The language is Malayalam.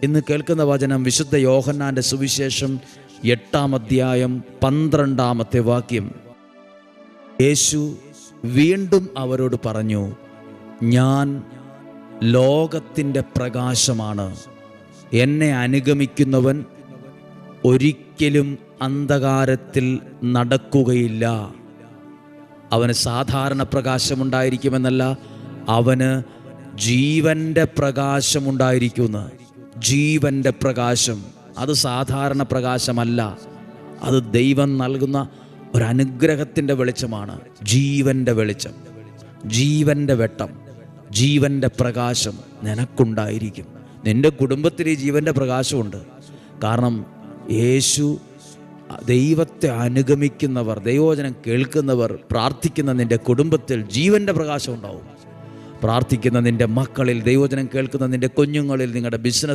ഇന്ന് കേൾക്കുന്ന വചനം വിശുദ്ധ യോഹന്നാൻ്റെ സുവിശേഷം 8-ാം അധ്യായം 12-ാമത്തെ വാക്യം. യേശു വീണ്ടും അവരോട് പറഞ്ഞു, ഞാൻ ലോകത്തിൻ്റെ പ്രകാശമാണ്. എന്നെ അനുഗമിക്കുന്നവൻ ഒരിക്കലും അന്ധകാരത്തിൽ നടക്കുകയില്ല. അവന് സാധാരണ പ്രകാശമുണ്ടായിരിക്കുമെന്നല്ല, അവന് ജീവൻ്റെ പ്രകാശമുണ്ടായിരിക്കുന്നു. ജീവൻ്റെ പ്രകാശം അത് സാധാരണ പ്രകാശമല്ല, അത് ദൈവം നൽകുന്ന ഒരനുഗ്രഹത്തിൻ്റെ വെളിച്ചമാണ്. ജീവൻ്റെ വെളിച്ചം, ജീവൻ്റെ വെട്ടം, ജീവൻ്റെ പ്രകാശം നിനക്കുണ്ടായിരിക്കും. നിൻ്റെ കുടുംബത്തിൽ ഈ ജീവൻ്റെ പ്രകാശമുണ്ട്. കാരണം യേശു, ദൈവത്തെ അനുഗമിക്കുന്നവർ, ദൈവവചനം കേൾക്കുന്നവർ, പ്രാർത്ഥിക്കുന്ന നിൻ്റെ കുടുംബത്തിൽ ജീവൻ്റെ പ്രകാശം ഉണ്ടാവും. പ്രാർത്ഥിക്കുന്ന നിൻ്റെ മക്കളിൽ, ദൈവവചനം കേൾക്കുന്ന നിൻ്റെ കുഞ്ഞുങ്ങളിൽ, നിങ്ങളുടെ ബിസിനസ്